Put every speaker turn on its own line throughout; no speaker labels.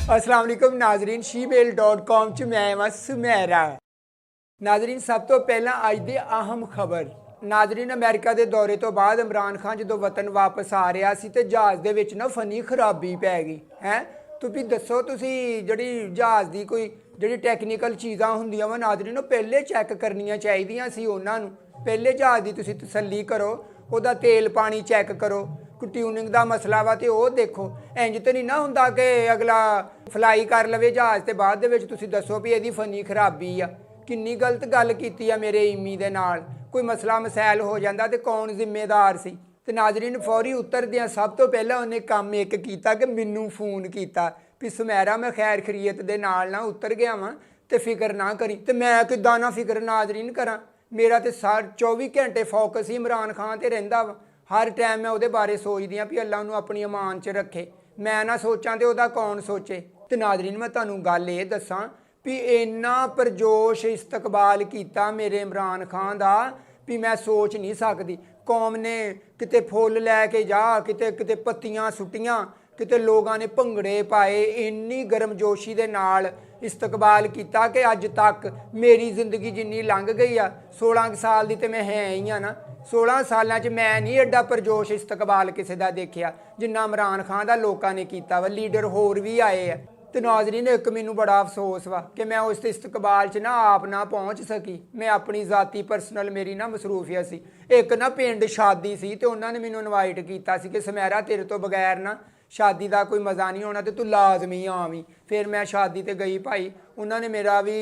अस्सलाम वालेकुम नाजरीन shebale.com च मैं वां सुमेरा। नाजरीन सब तो पहला अज दी अहम खबर। नाजरीन अमेरिका के दौरे तो बाद इमरान खान जो वतन वापस आ रहा सी ते जहाज़ दे विच ना फनी खराबी पै गई है। तो भी दसो तुसी जिहड़ी जहाज़ दी कोई जिहड़ी टैक्नीकल चीज़ां हुंदियां वा नाजरीन पहले चैक करनियां चाहीदियां सी उन्हां नूं। पहले जहाज़ दी तुसी तसल्ली करो, ਉਹਦਾ तेल पानी चैक करो, कोई ट्यूनिंग का मसला वा तो वह देखो। इंज तो नहीं ना हुंदा कि अगला फ्लाई कर लवे जहाज़ ते बाद दे विच तुसी दसो भी इहदी फनी खराबी आ। किन्नी गलत गल कीती आ मेरे इमी दे नाल। कोई मसला मसैल हो जाता तो कौन जिम्मेदार सी। ते नाजरीन फौरी उतरदियां सब तो पहला उन्हें काम एक कीता कि मैनू फोन किया भी सुमेरा मैं खैर खरीयत दे नाल ना उतर गया वां ते फिक्र ना करी। ते मैं किदां ना फिक्र नाजरीन करा, मेरा तो 24 घंटे फोकस ही इमरान खान ते रहिंदा वा। हर टाइम मैं उहदे बारे सोचदी हाँ भी अल्लाह उन्होंने अपनी अमान च रखे, मैं ना सोचां तो उहदा कौन सोचे। तो नाजरीन मैं तुहानूं गल ये दसां भी इन्ना परजोश इस्तकबाल किया मेरे इमरान खान का भी मैं सोच नहीं सकती। कौम ने किते फुल लैके जा, किते किते पत्तियां सुट्टियां, किते लोगों ने भंगड़े पाए, इन्नी गर्मजोशी दे नाल इस्तकबाल किया कि अज तक मेरी जिंदगी जिन्नी लंघ गई आ 16 साल की तो मैं है ही हाँ ना। 16 सालों च मैं नहीं एडा परजोश इस्तकबाल किसी का देखा जिन्ना इमरान खान का लोगों ने किया वा। लीडर होर भी आए आ। तो नाजरीन एक मैनू बड़ा अफसोस वा कि मैं उस इस्तकबाल च ना आप ना पहुँच सकी। मैं अपनी जाती परसनल मेरी ना मसरूफियत सी। एक ना पिंड शादी सी तो उन्होंने मैनू इनवाइट किया कि सुमेरा तेरे तो बगैर ना शादी का कोई मज़ा नहीं होना तो तू लाजमी आवी। फिर मैं शादी ते गई भाई, उन्होंने मेरा भी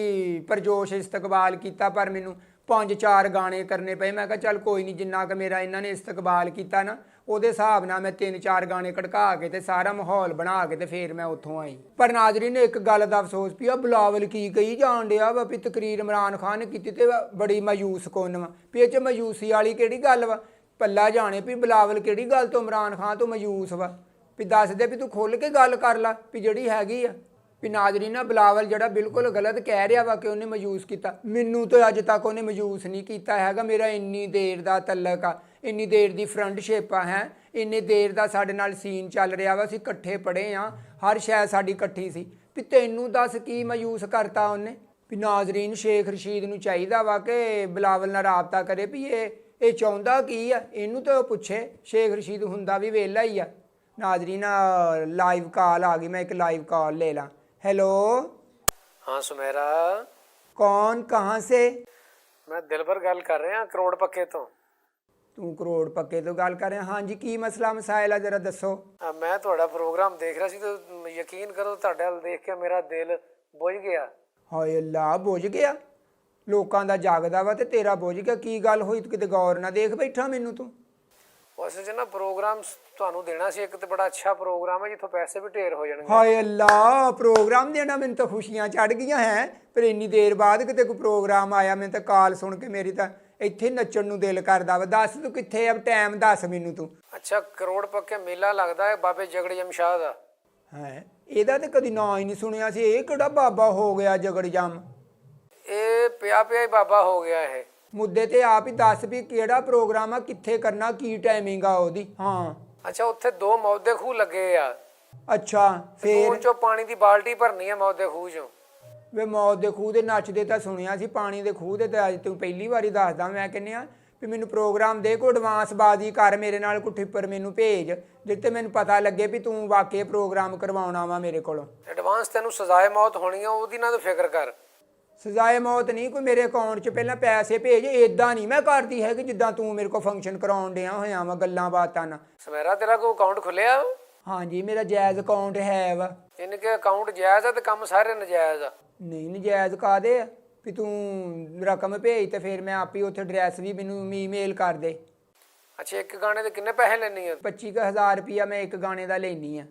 परजोश इस्तकबाल किया पर मैनू 5-4 गाने करने पे। मैं कहा चल कोई नहीं, जिन्ना कि मेरा इन्होंने इस्तकबाल किया ना ਉਹਦੇ ਹਿਸਾਬ ਨਾਲ मैं 3-4 गाने कड़का के ते सारा माहौल बना के ते फिर मैं उत्थों आई। पर नाजरीन एक गल का अफसोस भी बिलावल की कही जान दिया वा भी तकरीर इमरान खान ने की ते बड़ी मायूस कुन वा भी इह मायूसी वाली किहड़ी गल वा। पल्ला जाने भी बिलावल किहड़ी गल तो इमरान खान तो मायूस वा भी दस दे भी तू खुल के गल कर ला भी जिहड़ी हैगी आ। भी नाजरीन बिलावल जरा बिल्कुल गलत कह रहा वा कि उन्हें मायूस किया। मैनू तो अज तक उन्हें मायूस नहीं किया हैगा। मेरा इन्नी देर का तलक आ, इन्नी देर की फ्रेंडशिप आ है, इन्नी देर का साडे नाल सीन चल रहा वा, असीं कट्ठे पढ़े हाँ, हर शै साडी कट्ठी सी। भी तैनूं दस की मायूस करता उन्हें। भी नाजरीन शेख रशीद नूं चाहीदा वा कि बिलावल नाल राबता करे भी ये चाहुंदा की आ, इनू तो पुछे। शेख रशीद हुंदा भी वेला ही आ। नाजरीन लाइव कॉल आ गई, मैं एक लाइव कॉल ले ला। हेलो
हाँ सुमेरा,
कौन कहाँ से?
मैं दिलबर गल कर रहा करोड़ पक्के तो।
तू करोड़ पक्के तो गल कर रहा? हाँ जी, की मसला मसाइल है जरा दसो।
मैं थोड़ा प्रोग्राम देख रहा सी तो यकीन करो तुहाडे वल देख के मेरा दिल बुझ गया।
हाय अल्लाह, बुझ गया? लोगों का जागदा वा ते तेरा बुझ गया? की गल होई? तू किते गौर ना देख बैठा मैनू तू?
उस च ना प्रोग्राम ਤੁਹਾਨੂੰ देना सी एक तो बड़ा अच्छा प्रोग्राम है जिथों पैसे भी ढेर हो जाएंगे।
हाय अल्लाह, प्रोग्राम देना? मैंने तो खुशियां चढ़ गई हैं। पर इन्नी देर बाद किते कोई प्रोग्राम आया, मैं तो कॉल सुन के मेरी तो ਇੱਥੇ ਨੱਚਣ ਨੂੰ ਦਿਲ ਕਰਦਾ ਵਾ। ਦੱਸ ਤੂੰ ਕਿੱਥੇ ਆ, ਟਾਈਮ ਦੱਸ ਮੈਨੂੰ ਤੂੰ।
अच्छा करोड़ पक्के मेला लगता है बाबे जगड़ जमशाह ਦਾ।
ਹੈ ਇਹਦਾ ਤੇ ਕਦੀ ਨਾਂ ਹੀ ਨਹੀਂ ਸੁਣਿਆ ਸੀ। ਇਹ ਕਿਹੜਾ ਬਾਬਾ ਹੋ ਗਿਆ ਜਗੜ ਜਮ?
ਇਹ ਪਿਆ ਪਿਆ ਹੀ ਬਾਬਾ ਹੋ ਗਿਆ ਇਹ।
ਮੁੱਦੇ ਤੇ ਆਪ ਹੀ ਦੱਸ ਵੀ ਕਿਹੜਾ ਪ੍ਰੋਗਰਾਮ ਆ, ਕਿੱਥੇ ਕਰਨਾ, ਕੀ ਟਾਈਮਿੰਗ ਆ ਉਹਦੀ? ਹਾਂ
ਅੱਛਾ ਉੱਥੇ 2 ਮੌਦੇ ਖੂਹ ਲੱਗੇ ਆ।
ਅੱਛਾ ਫੇਰ?
ਖੂਹ ਚੋਂ ਪਾਣੀ ਦੀ ਬਾਲਟੀ ਭਰਨੀ ਆ ਮੌਦੇ ਖੂਹ ਚੋਂ।
ਵੇ ਮੌਤ ਦੇ ਖੂਹ ਦੇ ਨੱਚਦੇ ਤਾਂ ਸੁਣਿਆ ਸੀ, ਪਾਣੀ ਦੇ ਖੂਹ ਦੇ ਤਾਂ ਅੱਜ ਤੂੰ ਪਹਿਲੀ ਵਾਰੀ ਦੱਸਦਾ। ਮੈਂ ਕਹਿੰਦੇ ਆ ਵੀ ਮੈਨੂੰ ਪ੍ਰੋਗਰਾਮ ਦੇ, ਕੋਈ ਐਡਵਾਂਸ ਬਾਜ਼ੀ ਕਰ ਮੇਰੇ ਨਾਲ, ਕੋਈ ਟਿੱਪਰ ਮੈਨੂੰ ਭੇਜ ਜਿੱਤੇ ਮੈਨੂੰ ਪਤਾ ਲੱਗੇ ਵੀ ਤੂੰ ਵਾਕਈ ਪ੍ਰੋਗਰਾਮ ਕਰਵਾਉਣਾ ਵਾ ਮੇਰੇ ਕੋਲੋਂ।
ਐਡਵਾਂਸ ਤੈਨੂੰ ਸਜ਼ਾਏ ਮੌਤ ਹੋਣੀ ਆ ਉਹਦੀ ਨਾ ਤੂੰ ਫਿਕਰ ਕਰ।
ਸਜ਼ਾਏ ਮੌਤ ਨਹੀਂ, ਕੋਈ ਮੇਰੇ ਅਕਾਊਂਟ 'ਚ ਪਹਿਲਾਂ ਪੈਸੇ ਭੇਜ। ਇੱਦਾਂ ਨਹੀਂ ਮੈਂ ਕਰਦੀ ਹੈ ਕਿ ਜਿੱਦਾਂ ਤੂੰ ਮੇਰੇ ਕੋਲ ਫੰਕਸ਼ਨ ਕਰਾਉਣ ਡਿਆ ਹੋਇਆ ਵਾ ਗੱਲਾਂ ਬਾਤਾਂ ਨਾਲ।
ਸਮੇਰਾ ਤੇਰਾ ਕੋਈ ਅਕਾਊਂਟ ਖੁੱਲਿਆ?
ਹਾਂਜੀ ਮੇਰਾ ਜਾਇਜ਼ ਅਕਾਊਂਟ ਹੈ ਵਾ।
ਇਨ ਕੇ ਅਕਾਊਂਟ ਜਾਇਜ਼ ਆ ਤੇ ਕੰਮ ਸਾਰੇ ਨਜਾਇਜ਼ ਆ।
ਨਹੀਂ ਨਜਾਇਜ਼ ਕਾਹਦੇ ਆ? ਵੀ ਤੂੰ ਰਕਮ ਭੇਜ ਤੇ ਫਿਰ ਮੈਂ ਆਪੇ ਉੱਥੇ ਐਡਰੈਸ ਵੀ ਮੈਨੂੰ ਈਮੇਲ ਕਰ ਦੇ।
ਅੱਛਾ ਇੱਕ ਗਾਣੇ ਦੇ ਕਿੰਨੇ ਪੈਸੇ ਲੈਣੀ ਆ?
25,000 ਰੁਪਇਆ ਮੈਂ ਇੱਕ ਗਾਣੇ ਦਾ ਲੈਣੀ ਆ।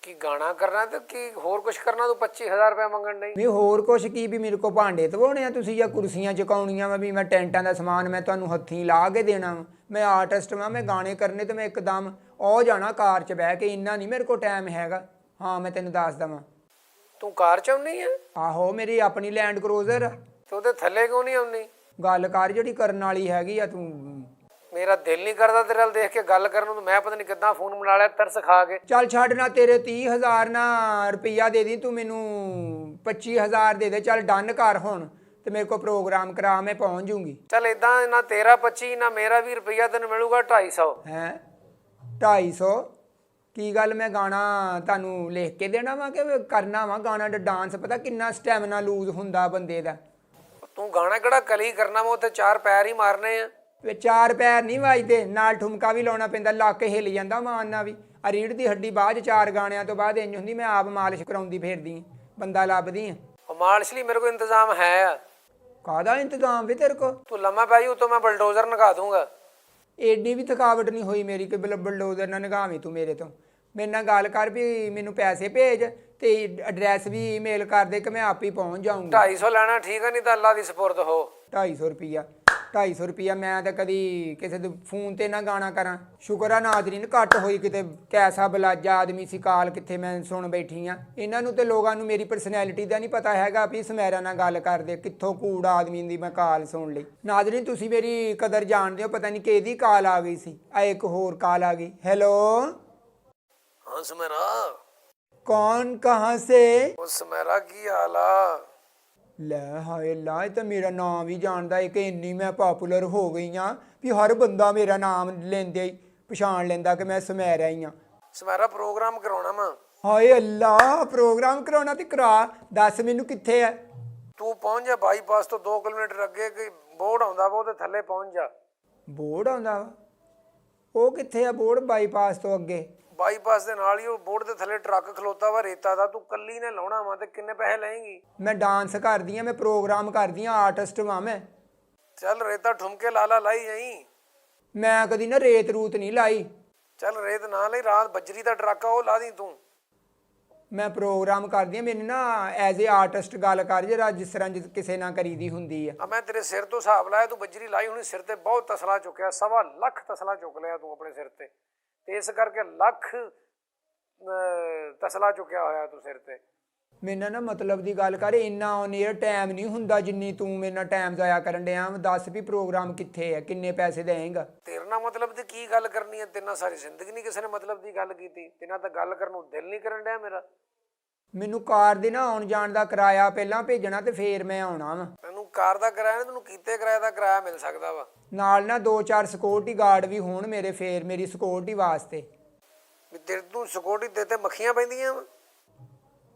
ਕੀ ਗਾਣਾ ਕਰਨਾ ਤੇ ਕੀ ਹੋਰ ਕੁਝ ਕਰਨਾ? ਤੂੰ 25,000 ਰੁਪਏ ਮੰਗਣ ਨਹੀਂ?
ਵੀ ਹੋਰ ਕੁਛ ਕੀ, ਵੀ ਮੇਰੇ ਕੋਲ ਭਾਂਡੇ ਧਵਾਉਣੇ ਆ ਤੁਸੀਂ ਜਾਂ ਕੁਰਸੀਆਂ ਚੁਕਾਉਣੀਆਂ ਵਾ? ਵੀ ਮੈਂ ਟੈਂਟਾਂ ਦਾ ਸਮਾਨ ਮੈਂ ਤੁਹਾਨੂੰ ਹੱਥੀਂ ਲਾ ਕੇ ਦੇਣਾ ਵਾ? ਮੈਂ ਆਰਟਿਸਟ ਵਾਂ, ਮੈਂ ਗਾਣੇ ਕਰਨੇ ਤੇ ਮੈਂ ਇੱਕਦਮ ਉਹ ਜਾਣਾ ਕਾਰ 'ਚ ਬਹਿ ਕੇ। ਇੰਨਾ ਨਹੀਂ ਮੇਰੇ ਕੋਲ ਟਾਈਮ ਹੈਗਾ। ਹਾਂ ਮੈਂ ਤੈਨੂੰ ਦੱਸ ਦੇਵਾਂ।
ਤੂੰ ਕਾਰ 'ਚ ਆਉਣੀ ਆ?
ਆਹੋ ਮੇਰੀ ਆਪਣੀ ਲੈਂਡ ਕਰੂਜ਼ਰ ਆ।
ਤੇ ਉਹਦੇ ਥੱਲੇ ਕਿਉਂ ਨਹੀਂ ਆਉਣੀ?
ਗੱਲ ਕਰ ਜਿਹੜੀ ਕਰਨ ਵਾਲੀ ਹੈਗੀ ਆ। ਤੂੰ
ਮੇਰਾ ਦਿਲ ਨਹੀਂ ਕਰਦਾ ਤੇਰੇ ਨਾਲ ਦੇਖ ਕੇ ਗੱਲ ਕਰਨ ਨੂੰ। ਮੈਂ ਪਤਾ ਨਹੀਂ ਕਿੱਦਾਂ ਫੋਨ ਬਣਾ ਲਿਆ ਤਰਸ ਖਾ ਕੇ।
ਚੱਲ ਛੱਡ ਨਾ, ਤੇਰੇ 30,000 ਨਾ ਰੁਪਈਆ ਦੇ ਦੀ ਤੂੰ, ਮੈਨੂੰ 25,000 ਦੇ ਦੇ। ਚੱਲ ਡਨ ਕਰ ਹੁਣ ਤੇ ਮੇਰੇ ਕੋ ਪ੍ਰੋਗਰਾਮ ਕਰਾ, ਮੈਂ ਪਹੁੰਚ ਜੂੰਗੀ।
ਚੱਲ ਇਦਾਂ ਨਾ ਤੇਰਾ 25 ਨਾ ਮੇਰਾ 20 ਰੁਪਈਆ ਤੈਨੂੰ ਮਿਲੂਗਾ 250।
ਹੈ 250? ਕੀ ਗੱਲ, ਮੈਂ ਗਾਣਾ ਤੁਹਾਨੂੰ ਲਿਖ ਕੇ ਦੇਣਾ ਵਾ ਕਿ ਕਰਨਾ ਵਾ ਗਾਣਾ ਦਾ ਡਾਂਸ? ਪਤਾ ਕਿੰਨਾ ਸਟੈਮਿਨਾ ਲੂਜ਼ ਹੁੰਦਾ ਬੰਦੇ ਦਾ।
ਤੂੰ ਗਾਣਾ ਕਿਹੜਾ ਕਲੀ ਕਰਨਾ ਵਾ, ਉੱਥੇ 4 ਪੈਰ ਹੀ ਮਾਰਨੇ ਆ।
ਵੇ 4 ਪੈਰ ਨਹੀਂ ਵੱਜਦੇ, ਨਾਲ ਠੁਮਕਾ ਵੀ ਲਾਉਣਾ ਪੈਂਦਾ, ਲੱਕ ਹਿੱਲ ਜਾਂਦਾ ਮਾਨ ਨਾਲ ਵੀ। ਆ ਰੀੜ ਦੀ ਹੱਡੀ ਬਾਅਦ 4 ਗਾਣਿਆਂ ਤੋਂ ਬਾਅਦ ਇੰਜ ਹੁੰਦੀ, ਮੈਂ ਆਪ ਮਾਲਿਸ਼ ਕਰਾਉਂਦੀ ਫਿਰਦੀ ਬੰਦਾ ਲੱਭਦੀ ਆ।
ਮਾਲਿਸ਼ ਲਈ ਮੇਰੇ ਕੋਲ ਇੰਤਜ਼ਾਮ ਹੈ ਆ।
ਕਾਹਦਾ ਇੰਤਜ਼ਾਮ ਵੀ ਤੇਰੇ ਕੋ?
ਤੂੰ ਲੰਮਾ ਪੈ ਜੀ, ਉਤੋਂ ਮੈਂ ਬਲਡੋਜ਼ਰ ਨਗਾ ਦੂੰਗਾ।
ਏਡੀ ਵੀ ਥਕਾਵਟ ਨਹੀਂ ਹੋਈ ਮੇਰੀ ਕਿ ਬਲਡੋਜ਼ਰ ਨਾਲ ਨਗਾਵੀਂ ਤੂੰ ਮੇਰੇ ਤੋਂ। ਮੇਰੇ ਨਾਲ ਗੱਲ ਕਰ ਵੀ ਮੈਨੂੰ ਪੈਸੇ ਭੇਜ ਤੇ ਐਡਰੈਸ ਵੀ ਈਮੇਲ ਕਰ ਦੇ ਕਿ ਮੈਂ ਆਪ ਹੀ ਪਹੁੰਚ ਜਾਊਂਗਾ।
250 ਲੈਣਾ ਠੀਕ ਆ, ਨਹੀਂ ਤਾਂ ਅੱਲਾ ਦੀ ਸਪੁਰਦ ਹੋ।
250 ਰੁਪਈਆ? 250 ਰੁਪਈਆ ਮੈਂ ਤਾਂ ਕਦੀ ਕਿਸੇ ਦੇ ਫੋਨ ਤੇ ਨਾ ਗਾਣਾ ਕਰਾਂ। ਸ਼ੁਕਰ ਆ ਨਾਜ਼ਰੀਨ ਘੱਟ ਹੋਈ, ਕਿਤੇ ਕੈਸਾ ਬਲਾਜਾ ਆਦਮੀ ਸੀ, ਕਾਲ ਕਿੱਥੇ ਮੈਂ ਸੁਣ ਬੈਠੀ ਆ। ਇਹਨਾਂ ਨੂੰ ਤੇ ਲੋਕਾਂ ਨੂੰ ਮੇਰੀ ਪਰਸਨੈਲਿਟੀ ਦਾ ਨਹੀਂ ਪਤਾ ਹੈਗਾ ਵੀ ਸਮੈਰਾ ਨਾਲ ਗੱਲ ਕਰਦੇ, ਕਿੱਥੋਂ ਕੂੜ ਆਦਮੀ ਦੀ ਮੈਂ ਕਾਲ ਸੁਣ ਲਈ। ਨਾਜ਼ਰੀਨ ਤੁਸੀਂ ਮੇਰੀ ਕਦਰ ਜਾਣਦੇ ਹੋ, ਪਤਾ ਨਹੀਂ ਕਿਹਦੀ ਕਾਲ ਆ ਗਈ ਸੀ। ਆ ਇੱਕ ਹੋਰ ਕਾਲ ਆ ਗਈ। ਹੈਲੋ
ਹਾਂ ਸਮੈਰਾ।
ਕੌਣ ਕਹਾਂ ਸੇ?
ਉਹ ਸਮੈਰਾ ਕੀ ਹਾਲ ਆ?
ਲੈ ਹਾਏ ਲਾ, ਇਹ ਤਾਂ ਮੇਰਾ ਨਾਮ ਵੀ ਜਾਣਦਾ ਹੈ ਕਿ ਇੰਨੀ ਮੈਂ ਪਪੂਲਰ ਹੋ ਗਈ ਆ ਵੀ ਹਰ ਬੰਦਾ ਮੇਰਾ ਨਾਮ ਲੈਂਦੇ ਹੀ ਪਛਾਣ ਲੈਂਦਾ ਕਿ ਮੈਂ ਸਮੈਰਾ ਹੀ ਆ।
ਸਮੈਰਾ ਪ੍ਰੋਗਰਾਮ ਕਰਾਉਣਾ ਵਾ।
ਹਾਏ ਅੱਲਾ, ਪ੍ਰੋਗਰਾਮ ਕਰਾਉਣਾ ਤੇ ਕਰਾ। ਦੱਸ ਮੈਨੂੰ ਕਿੱਥੇ ਹੈ?
ਤੂੰ ਪਹੁੰਚ ਜਾ ਬਾਈਪਾਸ ਤੋਂ 2 ਕਿਲੋਮੀਟਰ ਅੱਗੇ ਕੋਈ ਬੋਰਡ ਆਉਂਦਾ ਵਾ, ਉਹਦੇ ਥੱਲੇ ਪਹੁੰਚ ਜਾ।
ਬੋਰਡ ਆਉਂਦਾ ਵਾ? ਉਹ ਕਿੱਥੇ ਆ ਬੋਰਡ ਬਾਈਪਾਸ ਤੋਂ ਅੱਗੇ?
ਬਾਈਪਾਸ ਦੇ ਨਾਲ ਹੀ ਉਹ ਬੋਰਡ ਦੇ ਥੱਲੇ ਟਰੱਕ ਖਲੋਤਾ ਵਾ ਰੇਤਾ ਦਾ। ਤੂੰ ਕੱਲੀ ਨੇ ਲਾਉਣਾ ਵਾ ਤੇ ਕਿੰਨੇ ਪੈਸੇ ਲਏਂਗੀ?
ਮੈਂ ਡਾਂਸ ਕਰਦੀ ਆ, ਮੈਂ ਪ੍ਰੋਗਰਾਮ ਕਰਦੀ ਆ, ਆਰਟਿਸਟ ਵਾਂ ਮੈਂ।
ਚੱਲ ਰੇਤਾ ਠੁਮਕੇ ਲਾਲਾ ਲਾਈ ਜਾਈ।
ਮੈਂ ਕਦੀ ਨਾ ਰੇਤ ਰੂਤ ਨਹੀਂ ਲਾਈ।
ਚੱਲ ਰੇਤ ਨਾ ਲਈ, ਰਾਤ ਬਜਰੀ ਦਾ ਟਰੱਕ ਆ ਉਹ ਲਾ ਦੀ ਤੂੰ।
ਮੈਂ ਪ੍ਰੋਗਰਾਮ ਕਰਦੀ ਆ, ਮੈਨੂੰ ਨਾ ਐਜ਼ ਏ ਆਰਟਿਸਟ ਗੱਲ ਕਰ ਜਰਾ, ਜਿਸ ਤਰ੍ਹਾਂ ਕਿਸੇ ਨਾਲ ਕਰੀਦੀ ਹੁੰਦੀ ਆ।
ਮੈਂ ਤੇਰੇ ਸਿਰ ਤੋਂ ਹਿਸਾਬ ਲਾਇਆ, ਤੂੰ ਬਜਰੀ ਲਾਈ ਹੋਣੀ ਸਿਰ ਤੇ। ਬਹੁਤ ਤਸਲਾ ਚੁੱਕਿਆ, 1.25 ਲੱਖ ਤਸਲਾ ਚੁੱਕ ਲਿਆ ਤੂੰ ਆਪਣੇ ਸਿਰ ਤੇ ਇਸ ਕਰਕੇ ਲੱਖ ਤਸਲਾ ਚੁੱਕਿਆ ਹੋਇਆ ਤੂੰ ਸਿਰ ਤੇ।
ਮੇਰੇ ਨਾਲ ਨਾ ਮਤਲਬ ਦੀ ਗੱਲ ਕਰ, ਇੰਨਾ ਔਨ ਏਅਰ ਟਾਈਮ ਨਹੀਂ ਹੁੰਦਾ ਜਿੰਨੀ ਤੂੰ ਮੇਰੇ ਨਾਲ ਟਾਈਮ ਜ਼ਾਇਆ ਕਰਨ ਡਿਆ। ਦੱਸ ਵੀ ਪ੍ਰੋਗਰਾਮ ਕਿੱਥੇ ਹੈ, ਕਿੰਨੇ ਪੈਸੇ ਦੇਏਂਗਾ?
ਤੇਰੇ ਨਾਲ ਮਤਲਬ ਦੀ ਕੀ ਗੱਲ ਕਰਨੀ ਹੈ? ਤੇਰੇ ਨਾਲ ਸਾਰੀ ਜ਼ਿੰਦਗੀ ਨਹੀਂ ਕਿਸੇ ਨੇ ਮਤਲਬ ਦੀ ਗੱਲ ਕੀਤੀ। ਤੇਰੇ ਨਾਲ ਤਾਂ ਗੱਲ ਕਰਨ ਨੂੰ ਦਿਲ ਨਹੀਂ ਕਰਨ ਡਿਆ ਮੇਰਾ।
ਮੈਨੂੰ ਕਾਰ ਦੇ ਨਾ ਆਉਣ ਜਾਣ ਦਾ ਕਿਰਾਇਆ ਪਹਿਲਾਂ ਭੇਜਣਾ ਤੇ ਫੇਰ ਮੈਂ ਆਉਣਾ ਵਾ।
ਤੈਨੂੰ ਕਾਰ ਦਾ ਕਿਰਾਇਆ ਨਹੀਂ, ਤੈਨੂੰ ਕੀਤੇ ਕਿਰਾਏ ਦਾ ਕਿਰਾਇਆ ਮਿਲ ਸਕਦਾ ਵਾ।
ਨਾਲ ਨਾ 2-4 ਸਿਕਿਉਰਿਟੀ ਗਾਰਡ ਵੀ ਹੋਣ ਮੇਰੇ, ਫੇਰ ਮੇਰੀ ਸਿਕਿਉਰਿਟੀ ਵਾਸਤੇ।
ਵੀ ਤੇਰੇ ਤੂੰ ਸਿਕਿਉਰਿਟੀ ਦੇ ਤੇ ਮੱਖੀਆਂ ਪੈਂਦੀਆਂ ਵਾ।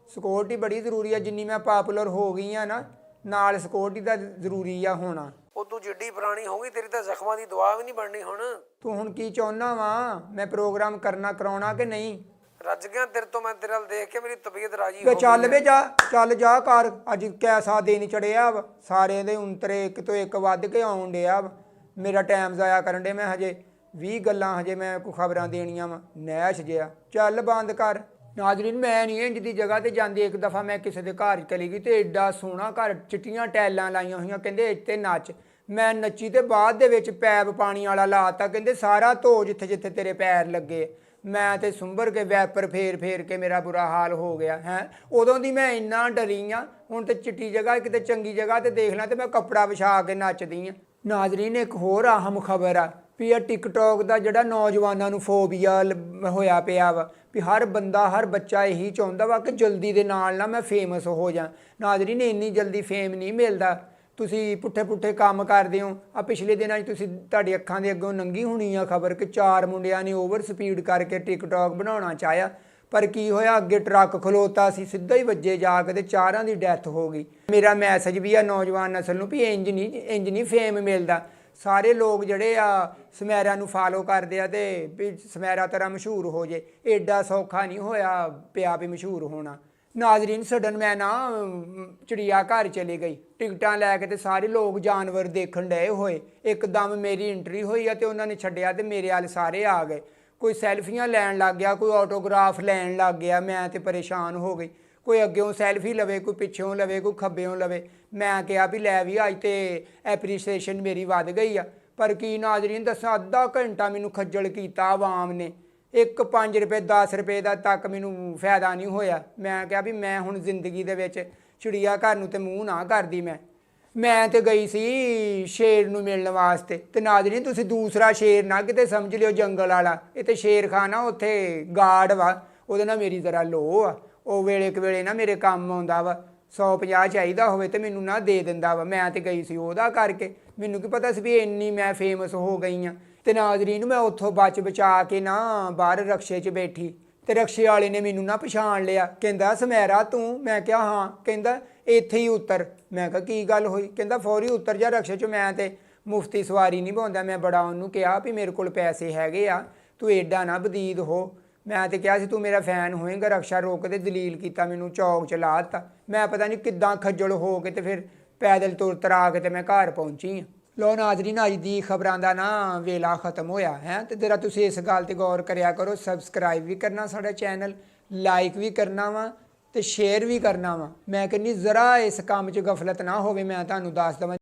ਸਿਕਿਉਰਿਟੀ ਬੜੀ ਜ਼ਰੂਰੀ ਆ, ਜਿੰਨੀ ਮੈਂ ਪਾਪੂਲਰ ਹੋ ਗਈ ਆ ਨਾ, ਨਾਲ ਸਿਕਿਉਰਿਟੀ ਦਾ ਜ਼ਰੂਰੀ ਆ ਹੋਣਾ।
ਉਹ ਤੂੰ ਜਿੱਡੀ ਪੁਰਾਣੀ ਹੋ ਗਈ, ਤੇਰੀ ਤਾਂ ਜ਼ਖਮਾਂ ਦੀ ਦਵਾ ਵੀ ਨਹੀਂ ਬਣਨੀ ਹੁਣ।
ਤੂੰ ਹੁਣ ਕੀ ਚਾਹੁੰਦਾ ਵਾ? ਮੈਂ ਪ੍ਰੋਗਰਾਮ ਕਰਨਾ ਕਰਾਉਣਾ ਕਿ ਨਹੀਂ?
ਰੱਜ ਗਿਆ ਤੇਰੇ ਤੋਂ ਮੈਂ। ਤੇਰੇ ਵੱਲ ਦੇਖ ਕੇ ਮੇਰੀ ਤਬੀਅਤ ਰਾਜੀ
ਵੇ ਚੱਲ ਵੇ ਜਾ, ਚੱਲ ਜਾ ਕਰ। ਅੱਜ ਕੈਸਾ ਦਿਨ ਚੜਿਆ ਵਾ, ਸਾਰੇ ਦੇ ਉਂਤਰੇ ਇੱਕ ਤੋਂ ਇੱਕ ਵੱਧ ਕੇ ਆਉਣ ਡਿਆ ਵਾ। ਮੇਰਾ ਟਾਈਮ ਜ਼ਾਇਆ ਕਰਨ ਡੇ। ਮੈਂ ਹਜੇ 20 ਗੱਲਾਂ ਹਜੇ ਮੈਂ ਕੋਈ ਖਬਰਾਂ ਦੇਣੀਆਂ ਵਾ, ਨੈਸ਼ ਜਿਹਾ। ਚੱਲ ਬੰਦ ਕਰ। ਨਾਜ਼ਰੀਨ ਮੈਂ ਨਹੀਂ ਇੰਜ ਦੀ ਜਗ੍ਹਾ ਤੇ ਜਾਂਦੀ। ਇੱਕ ਦਫਾ ਮੈਂ ਕਿਸੇ ਦੇ ਘਰ ਚਲੀ ਗਈ ਤੇ ਐਡਾ ਸੋਹਣਾ ਘਰ, ਚਿੱਟੀਆਂ ਟੈਲਾਂ ਲਾਈਆਂ ਹੋਈਆਂ, ਕਹਿੰਦੇ ਇੱਥੇ ਨੱਚ। ਮੈਂ ਨੱਚੀ ਤੇ ਬਾਅਦ ਦੇ ਵਿੱਚ ਪੈਪ ਪਾਣੀ ਵਾਲਾ ਲਾਤਾ, ਕਹਿੰਦੇ ਸਾਰਾ ਧੋ ਜਿੱਥੇ ਜਿੱਥੇ ਤੇਰੇ ਪੈਰ ਲੱਗੇ। ਮੈਂ ਤੇ ਸੁੰਬਰ ਕੇ ਵੈਪਰ ਫੇਰ ਫੇਰ ਕੇ ਮੇਰਾ ਬੁਰਾ ਹਾਲ ਹੋ ਗਿਆ ਹੈ। ਉਦੋਂ ਦੀ ਮੈਂ ਇੰਨਾ ਡਰੀ ਆ। ਹੁਣ ਤੇ ਚਿੱਟੀ ਜਗ੍ਹਾ ਕਿਤੇ ਚੰਗੀ ਜਗ੍ਹਾ ਤੇ ਦੇਖ ਲਾਂ ਤੇ ਮੈਂ ਕੱਪੜਾ ਵਿਛਾ ਕੇ ਨੱਚਦੀ ਆ। ਨਾਜ਼ਰੀਨ ਇੱਕ ਹੋਰ ਅਹਿਮ ਖਬਰ ਆ ਵੀ ਇਹ ਟਿਕਟੋਕ ਦਾ ਜਿਹੜਾ ਨੌਜਵਾਨਾਂ ਨੂੰ ਫੋਬੀਆ ਹੋਇਆ ਪਿਆ ਵਾ, ਵੀ ਹਰ ਬੰਦਾ ਹਰ ਬੱਚਾ ਇਹੀ ਚਾਹੁੰਦਾ ਵਾ ਕਿ ਜਲਦੀ ਦੇ ਨਾਲ ਨਾ ਮੈਂ ਫੇਮਸ ਹੋ ਜਾ। ਨਾਜ਼ਰੀਨ ਇੰਨੀ ਜਲਦੀ ਫੇਮ ਨਹੀਂ ਮਿਲਦਾ। ਤੁਸੀਂ ਪੁੱਠੇ ਪੁੱਠੇ ਕੰਮ ਕਰਦੇ ਹੋ। ਆ ਪਿਛਲੇ ਦਿਨਾਂ 'ਚ ਤੁਸੀਂ ਤੁਹਾਡੀ ਅੱਖਾਂ ਦੇ ਅੱਗੋਂ ਨੰਗੀ ਹੋਣੀ ਆ ਖਬਰ ਕਿ 4 ਮੁੰਡਿਆਂ ਨੇ ਓਵਰ ਸਪੀਡ ਕਰਕੇ ਟਿਕਟੋਕ ਬਣਾਉਣਾ ਚਾਹਿਆ, ਪਰ ਕੀ ਹੋਇਆ, ਅੱਗੇ ਟਰੱਕ ਖਲੋਤਾ ਸੀ, ਸਿੱਧਾ ਹੀ ਵੱਜੇ ਜਾ ਕੇ ਤੇ 4 ਦੀ ਡੈਥ ਹੋ ਗਈ। ਮੇਰਾ ਮੈਸੇਜ ਵੀ ਆ ਨੌਜਵਾਨ ਨਸਲ ਨੂੰ ਵੀ ਇੰਜ ਨਹੀਂ ਫੇਮ ਮਿਲਦਾ। ਸਾਰੇ ਲੋਕ ਜਿਹੜੇ ਆ ਸਮੈਰਾ ਨੂੰ ਫਾਲੋ ਕਰਦੇ ਆ ਤੇ ਵੀ ਸਮੈਰਾ ਤਰ੍ਹਾਂ ਮਸ਼ਹੂਰ ਹੋ ਜੇ। ਐਡਾ ਸੌਖਾ ਨਹੀਂ ਹੋਇਆ ਪਿਆ ਵੀ ਮਸ਼ਹੂਰ ਹੋਣਾ। ਨਾਜ਼ਰੀਨ ਸਡਨ ਮੈਂ ਨਾ ਚਿੜੀਆ ਘਰ ਚਲੀ ਗਈ, ਟਿਕਟਾਂ ਲੈ ਕੇ ਤੇ ਸਾਰੇ ਲੋਕ ਜਾਨਵਰ ਦੇਖਣ ਡਏ ਹੋਏ। ਇੱਕਦਮ ਮੇਰੀ ਐਂਟਰੀ ਹੋਈ ਆ ਤੇ ਉਹਨਾਂ ਨੇ ਛੱਡਿਆ ਤੇ ਮੇਰੇ ਵੱਲ ਸਾਰੇ ਆ ਗਏ। ਕੋਈ ਸੈਲਫੀਆਂ ਲੈਣ ਲੱਗ ਗਿਆ, ਕੋਈ ਆਟੋਗ੍ਰਾਫ ਲੈਣ ਲੱਗ ਗਿਆ। ਮੈਂ ਤੇ ਪਰੇਸ਼ਾਨ ਹੋ ਗਈ। ਕੋਈ ਅੱਗਿਓਂ ਸੈਲਫੀ ਲਵੇ, ਕੋਈ ਪਿੱਛੋਂ ਲਵੇ, ਕੋਈ ਖੱਬਿਓਂ ਲਵੇ। ਮੈਂ ਕਿਹਾ ਵੀ ਲੈ ਵੀ ਅੱਜ ਤੇ ਐਪਰੀਸ਼ੀਏਸ਼ਨ ਮੇਰੀ ਵੱਧ ਗਈ ਆ। ਪਰ ਕੀ ਨਾਜ਼ਰੀਨ ਦੱਸਾਂ, ਅੱਧਾ ਘੰਟਾ ਮੈਨੂੰ ਖੱਜਲ ਕੀਤਾ ਆਵਾਮ ਨੇ। 5 ਰੁਪਏ 10 ਰੁਪਏ ਦਾ ਤੱਕ ਮੈਨੂੰ ਫਾਇਦਾ ਨਹੀਂ ਹੋਇਆ। ਮੈਂ ਕਿਹਾ ਵੀ ਮੈਂ ਹੁਣ ਜ਼ਿੰਦਗੀ ਦੇ ਵਿੱਚ ਚਿੜੀਆ ਘਰ ਨੂੰ ਤੇ ਮੂੰਹ ਨਾ ਕਰਦੀ। ਮੈਂ ਮੈਂ ਤੇ ਗਈ ਸੀ ਸ਼ੇਰ ਨੂੰ ਮਿਲਣ ਵਾਸਤੇ ਤੇ ਨਾਜ਼ਰੀਨ ਤੁਸੀਂ ਦੂਸਰਾ ਸ਼ੇਰ ਨਾ ਕਿਤੇ ਸਮਝ ਲਿਓ ਜੰਗਲ ਵਾਲਾ। ਇਹ ਤੇ ਸ਼ੇਰ ਖਾਨ ਆ, ਉੱਥੇ ਗਾਰਡ ਵਾ, ਉਹਦੇ ਨਾਲ ਮੇਰੀ ਜ਼ਰਾ ਲੋਹ ਆ। ਉਹ ਵੇਲੇ ਕੁ ਵੇਲੇ ਨਾ ਮੇਰੇ ਕੰਮ ਆਉਂਦਾ ਵਾ, 150 ਚਾਹੀਦਾ ਹੋਵੇ ਤੇ ਮੈਨੂੰ ਨਾ ਦੇ ਦਿੰਦਾ ਵਾ। ਮੈਂ ਤੇ ਗਈ ਸੀ ਉਹਦਾ ਕਰਕੇ, ਮੈਨੂੰ ਕੀ ਪਤਾ ਸੀ ਵੀ ਇੰਨੀ ਮੈਂ ਫੇਮਸ ਹੋ ਗਈ ਆ। ਤੇ ਨਾਜ਼ਰੀਨ ਮੈਂ ਉੱਥੋਂ ਬਚ ਬਚਾ ਕੇ ਨਾ ਬਾਹਰ ਰਕਸ਼ੇ 'ਚ ਬੈਠੀ ਤੇ ਰਕਸ਼ੇ ਵਾਲੇ ਨੇ ਮੈਨੂੰ ਨਾ ਪਛਾਣ ਲਿਆ। ਕਹਿੰਦਾ ਸਮੈਰਾ ਤੂੰ? ਮੈਂ ਕਿਹਾ ਹਾਂ। ਕਹਿੰਦਾ ਇੱਥੇ ਹੀ ਉਤਰ। ਮੈਂ ਕਿਹਾ ਕੀ ਗੱਲ ਹੋਈ? ਕਹਿੰਦਾ ਫੌਰੀ ਉਤਰ ਜਾ ਰਕਸ਼ੇ 'ਚੋਂ, ਮੈਂ ਤੇ ਮੁਫਤੀ ਸਵਾਰੀ ਨਹੀਂ ਪਾਉਂਦਾ। ਮੈਂ ਬੜਾ ਉਹਨੂੰ ਕਿਹਾ ਵੀ ਮੇਰੇ ਕੋਲ ਪੈਸੇ ਹੈਗੇ ਆ, ਤੂੰ ਏਡਾ ਨਾ ਬਦੀਦ ਹੋ। ਮੈਂ ਤੇ ਕਿਹਾ ਸੀ ਤੂੰ ਮੇਰਾ ਫੈਨ ਹੋਏਗਾ। ਰਕਸ਼ਾ ਰੋਕ ਕੇ ਦਲੀਲ ਕੀਤਾ, ਮੈਨੂੰ ਚੌਕ 'ਚ ਲਾ ਦਿੱਤਾ। ਮੈਂ ਪਤਾ ਨਹੀਂ ਕਿੱਦਾਂ ਖੱਜਲ ਹੋ ਕੇ ਤੇ ਫਿਰ ਪੈਦਲ ਤੁਰ ਤਰਾ ਕੇ ਤੇ ਮੈਂ ਘਰ ਪਹੁੰਚੀ ਹਾਂ। ਲੋ ਨਾਜ਼ਰੀਨ, ਅੱਜ ਦੀ ਖਬਰਾਂ ਦਾ ਨਾ ਵੇਲਾ ਖਤਮ ਹੋਇਆ ਹੈ ਤੇ ਜਰਾ ਤੁਸੀਂ ਇਸ ਗੱਲ ਤੇ ਗੌਰ ਕਰਿਆ ਕਰੋ। ਸਬਸਕ੍ਰਾਈਬ ਵੀ ਕਰਨਾ ਸਾਡਾ ਚੈਨਲ, ਲਾਈਕ ਵੀ ਕਰਨਾ ਵਾ ਤੇ ਸ਼ੇਅਰ ਵੀ ਕਰਨਾ ਵਾ। ਮੈਂ ਕਹਿੰਦੀ ਜ਼ਰਾ ਇਸ ਕੰਮ 'ਚ ਗਫਲਤ ਨਾ ਹੋਵੇ। ਮੈਂ ਤੁਹਾਨੂੰ ਦੱਸ ਦਵਾਂ